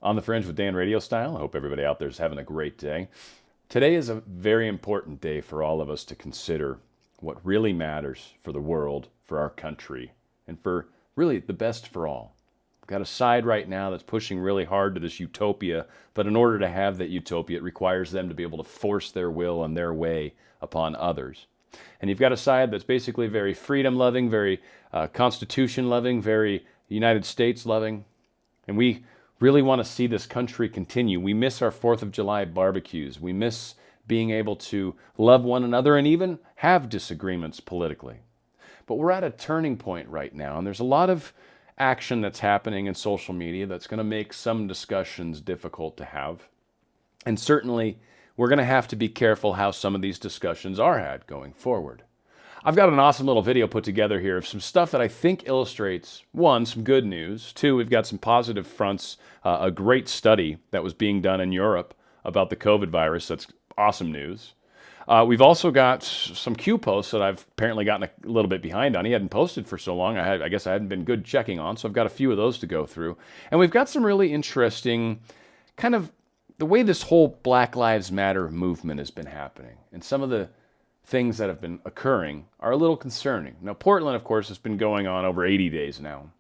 On the Fringe with Dan RadioStyle. I hope everybody out there is having a great day. Today is a very important day for all of us to consider what really matters for the world, for our country, and for really the best for all. We've got a side right now that's pushing really hard to this utopia, but in order to have that utopia, it requires them to be able to force their will and their way upon others. And you've got a side that's basically very freedom-loving, very Constitution-loving, very United States-loving, and we really want to see this country continue. We miss our 4th of July barbecues. We miss being able to love one another and even have disagreements politically. But we're at a turning point right now, and there's a lot of action that's happening in social media that's going to make some discussions difficult to have. And certainly, we're going to have to be careful how some of these discussions are had going forward. I've got an awesome little video put together here of some stuff that I think illustrates, one, some good news. Two, we've got some positive fronts, a great study that was being done in Europe about the COVID virus. That's awesome news. We've also got some Q posts that I've apparently gotten a little bit behind on. He hadn't posted for so long. I guess I hadn't been good checking on, so I've got a few of those to go through. And we've got some really interesting kind of the way this whole Black Lives Matter movement has been happening. And some of the things that have been occurring are a little concerning. Now, Portland, of course, has been going on over 80 days now.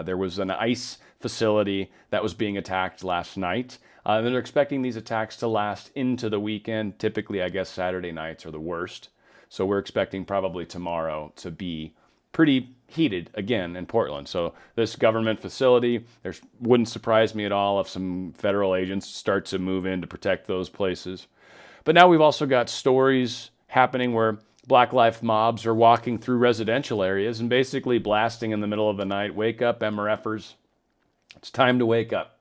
There was an ICE facility that was being attacked last night. And they're expecting these attacks to last into the weekend. Typically, I guess Saturday nights are the worst. So we're expecting probably tomorrow to be pretty heated again in Portland. So this government facility, wouldn't surprise me at all if some federal agents start to move in to protect those places. But now we've also got stories happening where Black Lives mobs are walking through residential areas and basically blasting in the middle of the night, "Wake up, MRFers. It's time to wake up."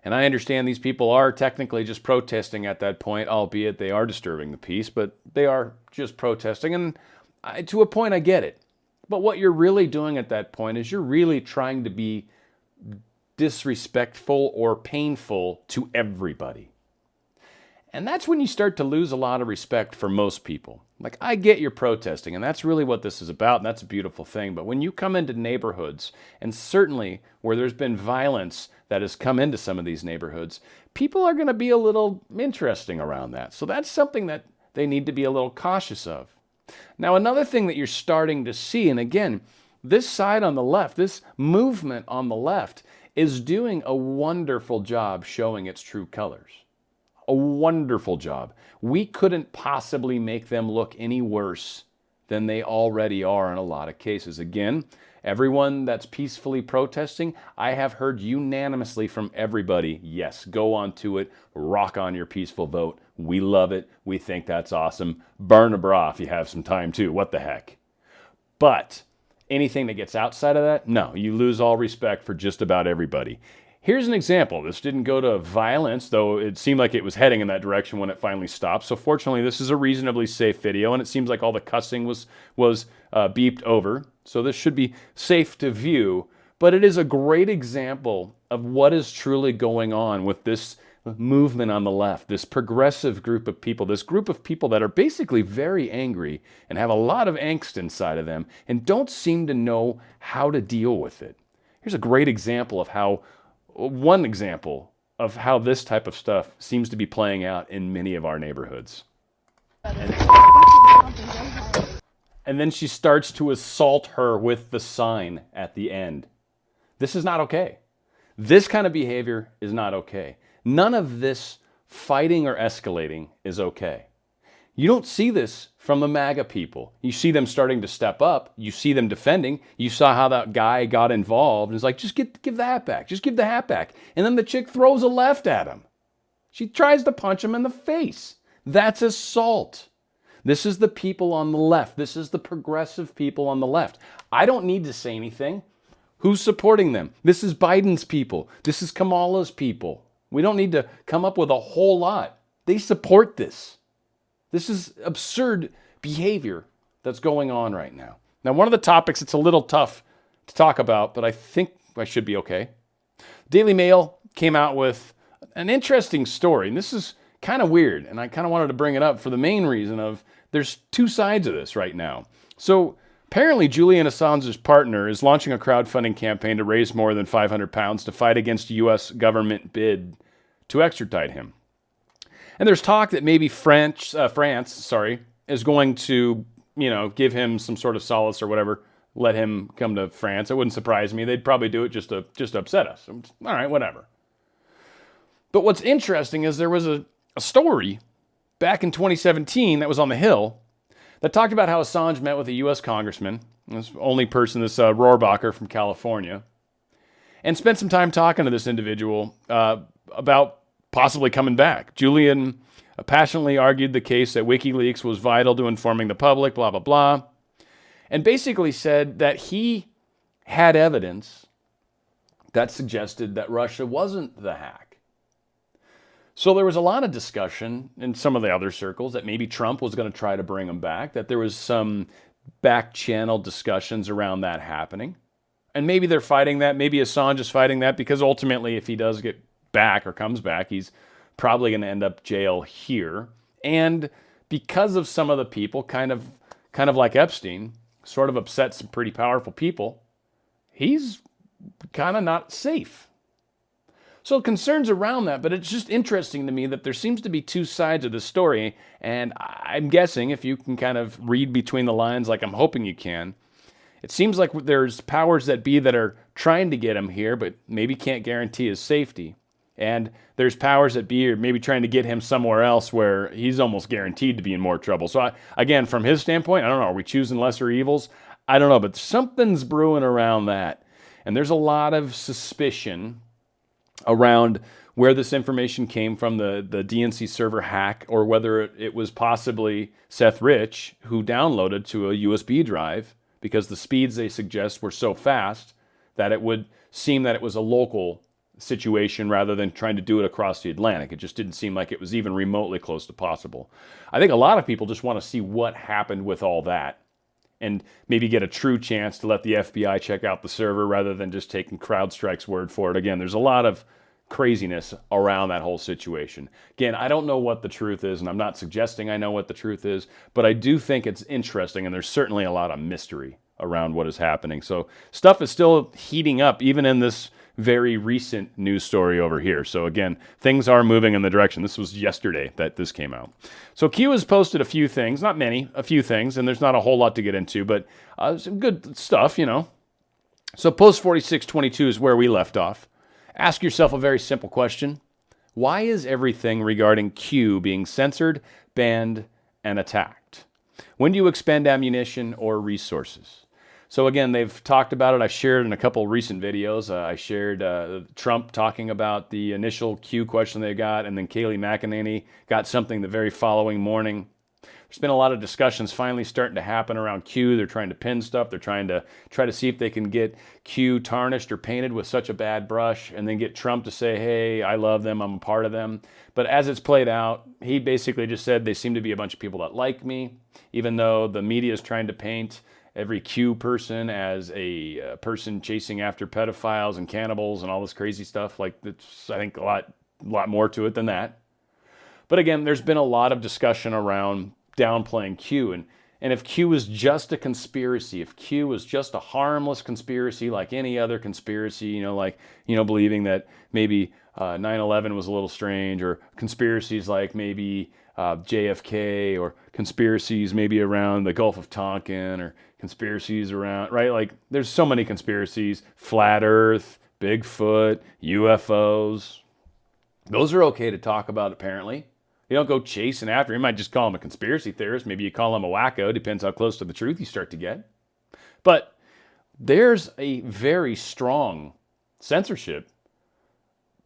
And I understand these people are technically just protesting at that point, albeit they are disturbing the peace, but they are just protesting. And to a point, I get it. But what you're really doing at that point is you're really trying to be disrespectful or painful to everybody. And that's when you start to lose a lot of respect for most people. Like, I get you're protesting, and that's really what this is about, and that's a beautiful thing. But when you come into neighborhoods, and certainly where there's been violence that has come into some of these neighborhoods, people are going to be a little interesting around that. So that's something that they need to be a little cautious of. Now, another thing that you're starting to see, and again, this side on the left, this movement on the left, is doing a wonderful job showing its true colors. A wonderful job. We couldn't possibly make them look any worse than they already are in a lot of cases. Again, everyone that's peacefully protesting, I have heard unanimously from everybody, yes, go on to it, rock on your peaceful vote. We love it. We think that's awesome. Burn a bra if you have some time too. What the heck? But anything that gets outside of that, no, you lose all respect for just about everybody. Here's an example. This didn't go to violence, though it seemed like it was heading in that direction when it finally stopped. So fortunately, this is a reasonably safe video, and it seems like all the cussing was beeped over. So this should be safe to view. But it is a great example of what is truly going on with this movement on the left, this progressive group of people, this group of people that are basically very angry and have a lot of angst inside of them and don't seem to know how to deal with it. Here's a great example of how one example of how this type of stuff seems to be playing out in many of our neighborhoods. And then she starts to assault her with the sign at the end. This is not okay. This kind of behavior is not okay. None of this fighting or escalating is okay. You don't see this from the MAGA people. You see them starting to step up. You see them defending. You saw how that guy got involved. It's like, just give the hat back. Just give the hat back. And then the chick throws a left at him. She tries to punch him in the face. That's assault. This is the people on the left. This is the progressive people on the left. I don't need to say anything. Who's supporting them? This is Biden's people. This is Kamala's people. We don't need to come up with a whole lot. They support this. This is absurd behavior that's going on right now. Now, one of the topics it's a little tough to talk about, but I think I should be okay. Daily Mail came out with an interesting story, and this is kind of weird, and I kind of wanted to bring it up for the main reason of there's two sides of this right now. So Apparently, Julian Assange's partner is launching a crowdfunding campaign to raise more than £500 to fight against U.S. government bid to extradite him. And there's talk that maybe France, is going to, give him some sort of solace or whatever, let him come to France. It wouldn't surprise me. They'd probably do it just to upset us. All right, whatever. But what's interesting is there was a story back in 2017 that was on the Hill that talked about how Assange met with a U.S. congressman, this only person, this Rohrbacher from California, and spent some time talking to this individual about possibly coming back. Julian passionately argued the case that WikiLeaks was vital to informing the public, blah, blah, blah, and basically said that he had evidence that suggested that Russia wasn't the hack. So there was a lot of discussion in some of the other circles that maybe Trump was going to try to bring him back, that there was some back channel discussions around that happening. And maybe they're fighting that. Maybe Assange is fighting that because ultimately if he does get back or comes back, he's probably going to end up jail here. And because of some of the people, kind of like Epstein, sort of upset some pretty powerful people, he's kind of not safe. So concerns around that, but it's just interesting to me that there seems to be two sides of the story, and I'm guessing if you can kind of read between the lines like I'm hoping you can, it seems like there's powers that be that are trying to get him here, but maybe can't guarantee his safety. And there's powers that be are maybe trying to get him somewhere else where he's almost guaranteed to be in more trouble. So again, from his standpoint, I don't know, are we choosing lesser evils? I don't know, but something's brewing around that. And there's a lot of suspicion around where this information came from, the DNC server hack, or whether it was possibly Seth Rich who downloaded to a USB drive because the speeds they suggest were so fast that it would seem that it was a local situation rather than trying to do it across the Atlantic. It just didn't seem like it was even remotely close to possible. I think a lot of people just want to see what happened with all that and maybe get a true chance to let the FBI check out the server rather than just taking CrowdStrike's word for it. Again, there's a lot of craziness around that whole situation. Again, I don't know what the truth is, and I'm not suggesting I know what the truth is, but I do think it's interesting, and there's certainly a lot of mystery around what is happening. So stuff is still heating up, even in this very recent news story over here. So again, things are moving in the direction. This was yesterday that this came out. So Q has posted a few things, not many, a few things, and there's not a whole lot to get into, but some good stuff, So post 4622 is where we left off. Ask yourself a very simple question. Why is everything regarding Q being censored, banned, and attacked? When do you expend ammunition or resources? So again, they've talked about it. I shared in a couple recent videos. I shared Trump talking about the initial Q question they got, and then Kayleigh McEnany got something the very following morning. There's been a lot of discussions finally starting to happen around Q. They're trying to pin stuff. They're trying to see if they can get Q tarnished or painted with such a bad brush and then get Trump to say, hey, I love them, I'm a part of them. But as it's played out, he basically just said they seem to be a bunch of people that like me, even though the media is trying to paint every Q person as a person chasing after pedophiles and cannibals and all this crazy stuff. Like, it's, I think, a lot more to it than that. But again, there's been a lot of discussion around downplaying Q, and if Q was just a conspiracy, if Q was just a harmless conspiracy like any other conspiracy, believing that maybe 9/11 was a little strange, or conspiracies like maybe JFK, or conspiracies maybe around the Gulf of Tonkin, or conspiracies around, right? Like, there's so many conspiracies, flat Earth, Bigfoot, UFOs. Those are okay to talk about, apparently. You don't go chasing after him. You might just call him a conspiracy theorist. Maybe you call him a wacko. Depends how close to the truth you start to get. But there's a very strong censorship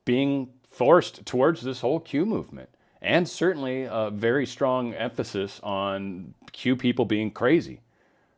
being forced towards this whole Q movement. And certainly a very strong emphasis on Q people being crazy.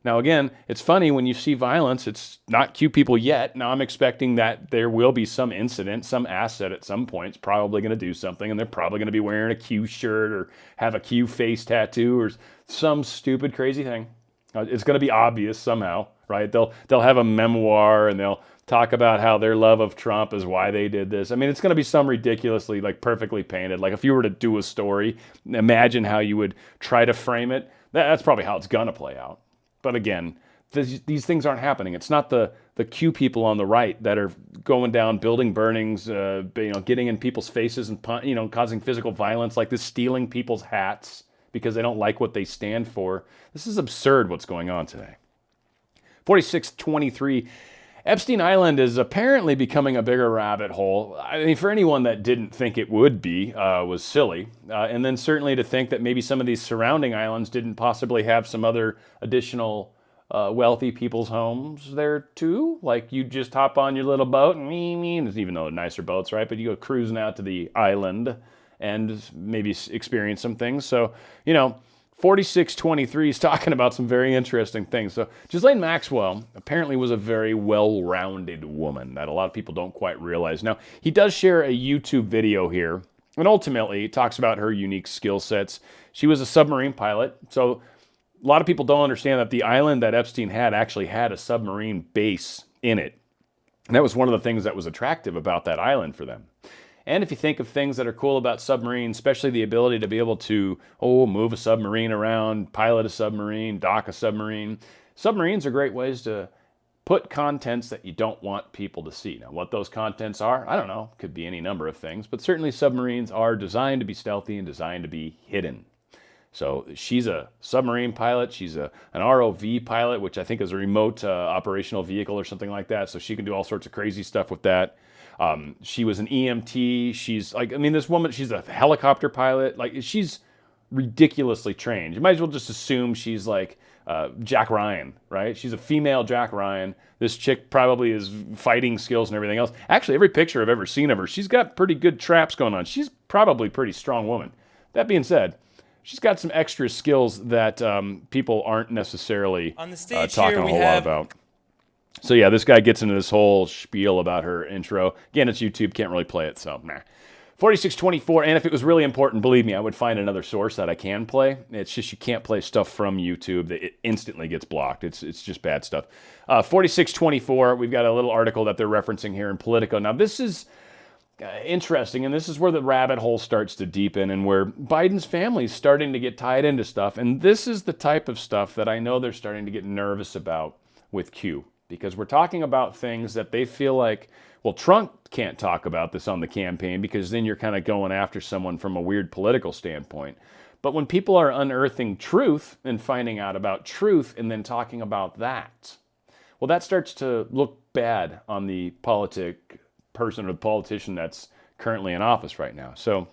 Now, again, it's funny when you see violence, it's not Q people yet. Now, I'm expecting that there will be some incident, some asset at some point is probably going to do something, and they're probably going to be wearing a Q shirt or have a Q face tattoo or some stupid, crazy thing. It's going to be obvious somehow, right? They'll have a memoir, and they'll talk about how their love of Trump is why they did this. I mean, it's going to be some ridiculously, perfectly painted. Like, if you were to do a story, imagine how you would try to frame it. That's probably how it's going to play out. But again, these things aren't happening. It's not the Q people on the right that are going down, building burnings, getting in people's faces and causing physical violence like this, stealing people's hats because they don't like what they stand for. This is absurd what's going on today. 4623. Epstein Island is apparently becoming a bigger rabbit hole. I mean, for anyone that didn't think it would be, was silly. And then certainly to think that maybe some of these surrounding islands didn't possibly have some other additional wealthy people's homes there too. Like you just hop on your little boat and even though nicer boats, right? But you go cruising out to the island and maybe experience some things. So, 4623 is talking about some very interesting things. So Ghislaine Maxwell apparently was a very well-rounded woman that a lot of people don't quite realize. Now, he does share a YouTube video here, and ultimately he talks about her unique skill sets. She was a submarine pilot, so a lot of people don't understand that the island that Epstein had actually had a submarine base in it. And that was one of the things that was attractive about that island for them. And if you think of things that are cool about submarines, especially the ability to be able to, move a submarine around, pilot a submarine, dock a submarine, submarines are great ways to put contents that you don't want people to see. Now, what those contents are, I don't know. Could be any number of things, but certainly submarines are designed to be stealthy and designed to be hidden. So she's a submarine pilot. She's an ROV pilot, which I think is a remote operational vehicle or something like that. So she can do all sorts of crazy stuff with that. She was an EMT. This woman, she's a helicopter pilot. Like, she's ridiculously trained. You might as well just assume she's like Jack Ryan, right? She's a female Jack Ryan. This chick probably has fighting skills and everything else. Actually, every picture I've ever seen of her, she's got pretty good traps going on. She's probably a pretty strong woman. That being said, she's got some extra skills that people aren't necessarily on the stage talking a whole lot about. So yeah, this guy gets into this whole spiel about her intro. Again, it's YouTube, can't really play it, so nah. 4624, and if it was really important, believe me, I would find another source that I can play. It's just you can't play stuff from YouTube that it instantly gets blocked. It's just bad stuff. 4624, we've got a little article that they're referencing here in Politico. Now this is interesting, and this is where the rabbit hole starts to deepen and where Biden's family is starting to get tied into stuff. And this is the type of stuff that I know they're starting to get nervous about with Q. Because we're talking about things that they feel like, well, Trump can't talk about this on the campaign because then you're kind of going after someone from a weird political standpoint. But when people are unearthing truth and finding out about truth and then talking about that, well, that starts to look bad on the person or the politician that's currently in office right now. So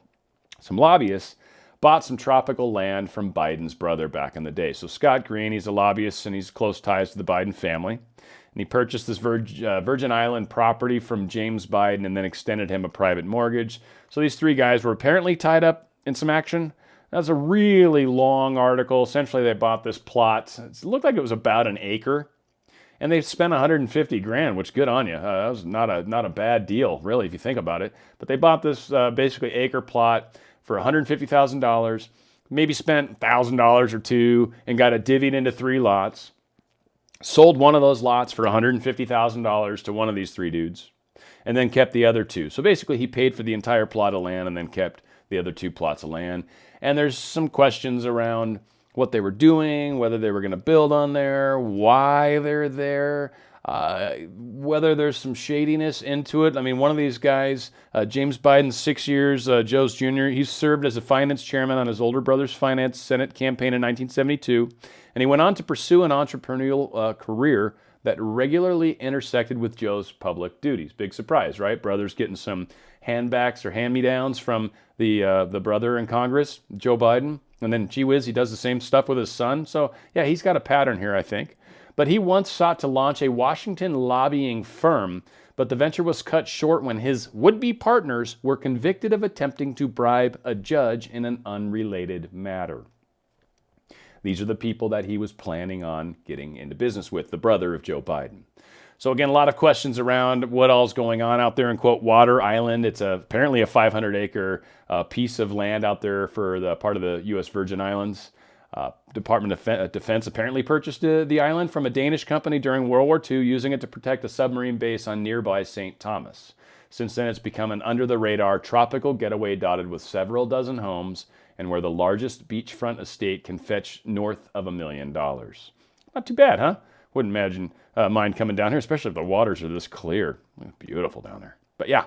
some lobbyists bought some tropical land from Biden's brother back in the day. So Scott Green, he's a lobbyist and he's close ties to the Biden family. And he purchased this Virgin Island property from James Biden and then extended him a private mortgage. So these three guys were apparently tied up in some action. That's a really long article. Essentially, they bought this plot. It looked like it was about an acre. And they spent $150,000, which good on you. That was not a bad deal, really, if you think about it. But they bought this basically acre plot for $150,000, maybe spent $1,000 or $2,000 and got it divvied into 3 lots. Sold one of those lots for $150,000 to one of these 3 dudes, and then kept the other 2. So basically, he paid for the entire plot of land and then kept the other 2 plots of land. And there's some questions around what they were doing, whether they were going to build on there, why they're there, whether there's some shadiness into it. I mean, one of these guys, James Biden, 6 years, Joe's Jr., he served as a finance chairman on his older brother's finance Senate campaign in 1972. And he went on to pursue an entrepreneurial career that regularly intersected with Joe's public duties. Big surprise, right? Brother's getting some handbacks or hand-me-downs from the brother in Congress, Joe Biden. And then, gee whiz, he does the same stuff with his son. So, yeah, he's got a pattern here, I think. But he once sought to launch a Washington lobbying firm, but the venture was cut short when his would-be partners were convicted of attempting to bribe a judge in an unrelated matter. These are the people that he was planning on getting into business with, the brother of Joe Biden. So again, a lot of questions around what all's going on out there in, quote, Water Island. It's apparently a 500-acre piece of land out there for the part of the U.S. Virgin Islands. Department of Defense apparently purchased the island from a Danish company during World War II, using it to protect a submarine base on nearby St. Thomas. Since then, it's become an under-the-radar tropical getaway dotted with several dozen homes and where the largest beachfront estate can fetch north of $1 million. Not too bad, huh? Wouldn't imagine mind coming down here, especially if the waters are this clear. Beautiful down there. But yeah,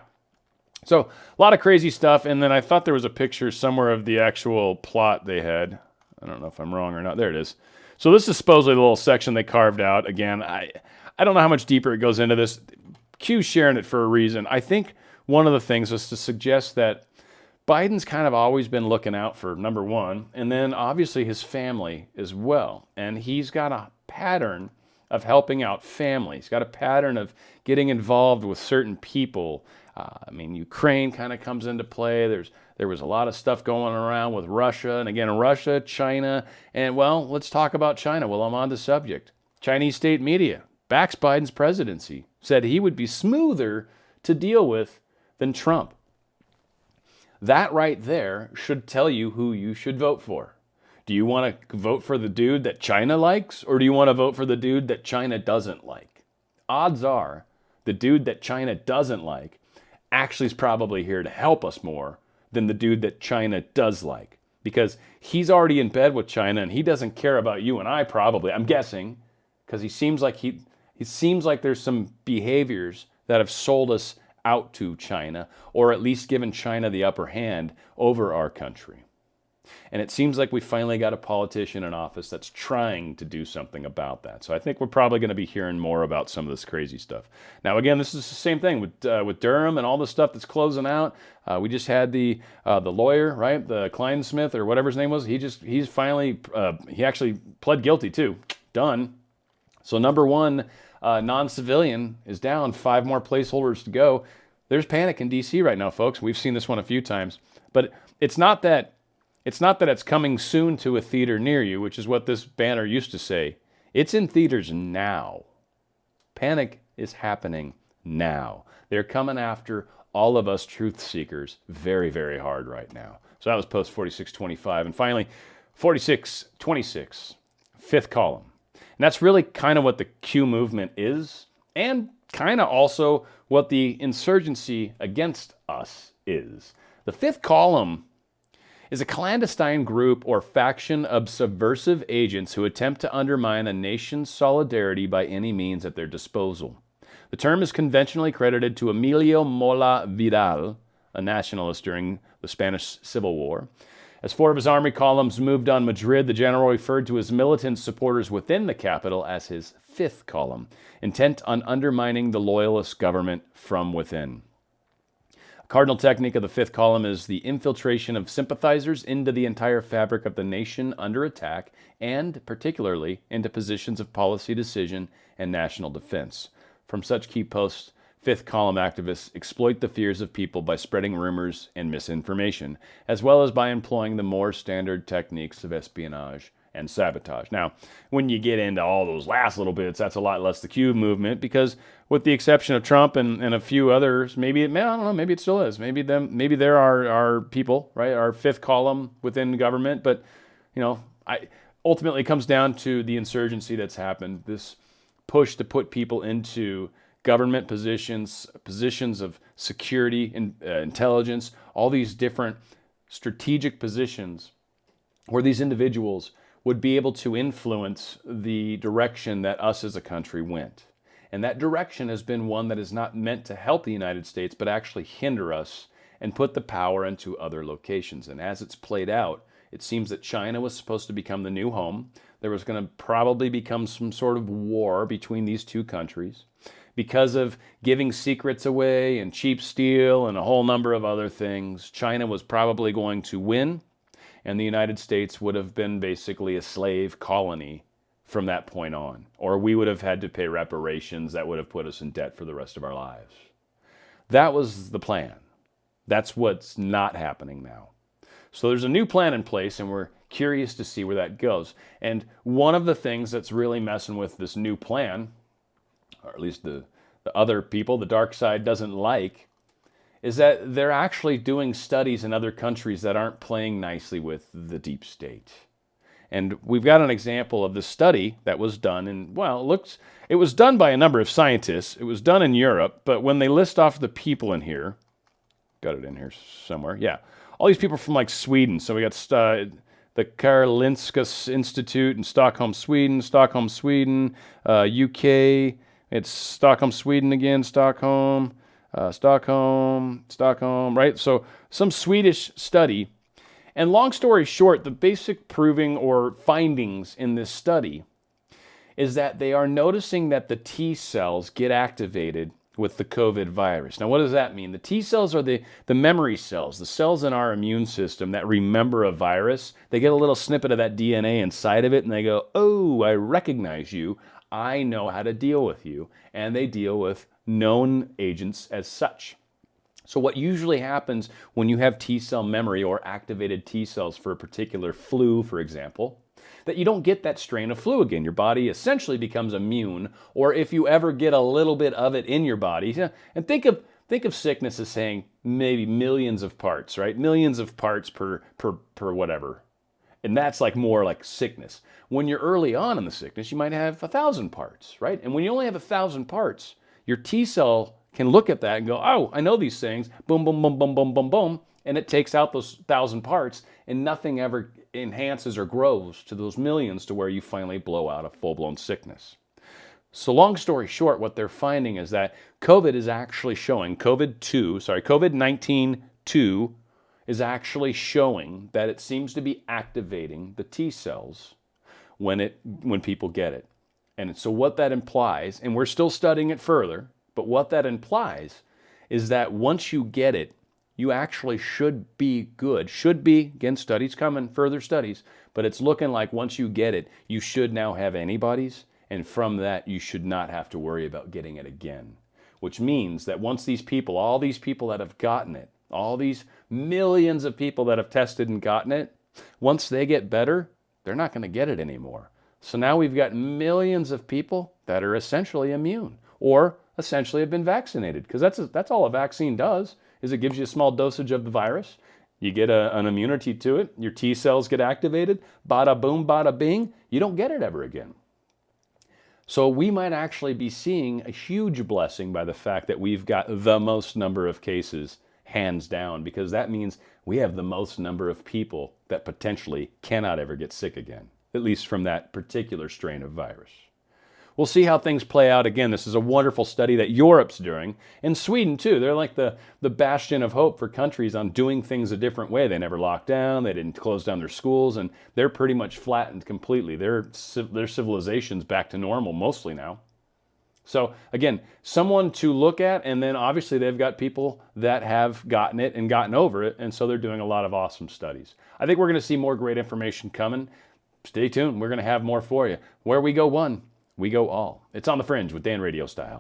so a lot of crazy stuff. And then I thought there was a picture somewhere of the actual plot they had. I don't know if I'm wrong or not. There it is. So this is supposedly the little section they carved out. Again, I don't know how much deeper it goes into this. Q's sharing it for a reason. I think one of the things was to suggest that Biden's kind of always been looking out for, number one, and then obviously his family as well. And he's got a pattern of helping out families. He's got a pattern of getting involved with certain people. Ukraine kind of comes into play. There was a lot of stuff going around with Russia, and again, Russia, China, and well, let's talk about China while I'm on the subject. Chinese state media backs Biden's presidency, said he would be smoother to deal with than Trump. That right there should tell you who you should vote for. Do you want to vote for the dude that China likes, or do you want to vote for the dude that China doesn't like? Odds are the dude that China doesn't like actually is probably here to help us more than the dude that China does like, because he's already in bed with China and he doesn't care about you and I probably, I'm guessing, because he seems like there's some behaviors that have sold us out to China, or at least given China the upper hand over our country. And it seems like we finally got a politician in office that's trying to do something about that. So I think we're probably going to be hearing more about some of this crazy stuff. Now, again, this is the same thing with Durham and all the stuff that's closing out. We just had the lawyer, right, the Kleinsmith or whatever his name was. He's finally he actually pled guilty too. Done. So number one, non-civilian is down. 5 more placeholders to go. There's panic in D.C. right now, folks. We've seen this one a few times, but it's not that it's coming soon to a theater near you, which is what this banner used to say. It's in theaters now. Panic is happening now. They're coming after all of us truth seekers very, very hard right now. So that was post 4625. And finally, 4626, fifth column. And that's really kind of what the Q movement is, and kind of also what the insurgency against us is. The fifth column is a clandestine group or faction of subversive agents who attempt to undermine a nation's solidarity by any means at their disposal. The term is conventionally credited to Emilio Mola Vidal, a nationalist during the Spanish Civil War. As 4 of his army columns moved on Madrid, the general referred to his militant supporters within the capital as his fifth column, intent on undermining the loyalist government from within. A cardinal technique of the fifth column is the infiltration of sympathizers into the entire fabric of the nation under attack, and particularly into positions of policy decision and national defense. From such key posts, fifth column activists exploit the fears of people by spreading rumors and misinformation, as well as by employing the more standard techniques of espionage and sabotage. Now, when you get into all those last little bits, that's a lot less the Q movement, because with the exception of Trump and a few others, maybe it still is. Maybe there are people, right, our fifth column within government, but ultimately it comes down to the insurgency that's happened, this push to put people into government positions of security and intelligence, all these different strategic positions where these individuals would be able to influence the direction that us as a country went. And that direction has been one that is not meant to help the United States, but actually hinder us and put the power into other locations. And as it's played out, it seems that China was supposed to become the new home. There was going to probably become some sort of war between these two countries because of giving secrets away and cheap steel and a whole number of other things. China was probably going to win, and the United States would have been basically a slave colony from that point on. Or we would have had to pay reparations that would have put us in debt for the rest of our lives. That was the plan. That's what's not happening now. So there's a new plan in place, and we're curious to see where that goes. And one of the things that's really messing with this new plan, or at least the other people, the dark side doesn't like, is that they're actually doing studies in other countries that aren't playing nicely with the deep state. And we've got an example of the study that was done it was done by a number of scientists. It was done in Europe, but when they list off the people in here, got it in here somewhere, yeah, all these people from like Sweden. So we got the Karolinska Institute in Stockholm, Sweden, UK. It's Stockholm, Sweden again, Stockholm, right? So some Swedish study. And long story short, the basic proving or findings in this study is that they are noticing that the T cells get activated with the COVID virus. Now, what does that mean? The T cells are the memory cells, the cells in our immune system that remember a virus. They get a little snippet of that DNA inside of it and they go, oh, I recognize you. I know how to deal with you. And they deal with known agents as such. So what usually happens when you have T cell memory or activated T cells for a particular flu, for example, that you don't get that strain of flu again. Your body essentially becomes immune, or if you ever get a little bit of it in your body, and think of sickness as saying maybe millions of parts, right? Millions of parts per whatever. And that's like more like sickness. When you're early on in the sickness, you might have 1,000 parts, right? And when you only have 1,000 parts, your T cell can look at that and go, oh, I know these things, boom, boom, boom, boom, boom, boom, boom, and it takes out those 1,000 parts, and nothing ever enhances or grows to those millions to where you finally blow out a full-blown sickness. So long story short, what they're finding is that COVID is actually showing, COVID-19-2 is actually showing that it seems to be activating the T cells when people get it. And so what that implies, and we're still studying it further, but what that implies is that once you get it, you actually should be good. Should be, again, studies coming, further studies, but it's looking like once you get it, you should now have antibodies, and from that, you should not have to worry about getting it again. Which means that once these people, all these people that have gotten it, all these millions of people that have tested and gotten it, once they get better, they're not going to get it anymore. So now we've got millions of people that are essentially immune, or essentially have been vaccinated, because that's all a vaccine does, is it gives you a small dosage of the virus. You get an immunity to it. Your T cells get activated. Bada boom, bada bing. You don't get it ever again. So we might actually be seeing a huge blessing by the fact that we've got the most number of cases, hands down, because that means we have the most number of people that potentially cannot ever get sick again, at least from that particular strain of virus. We'll see how things play out. Again, this is a wonderful study that Europe's doing. And Sweden, too. They're like the bastion of hope for countries on doing things a different way. They never locked down. They didn't close down their schools. And they're pretty much flattened completely. Their civilization's back to normal mostly now. So, again, someone to look at. And then, obviously, they've got people that have gotten it and gotten over it. And so they're doing a lot of awesome studies. I think we're going to see more great information coming. Stay tuned. We're going to have more for you. Where we go one, we go all. It's on the Fringe with Dan RadioStyle.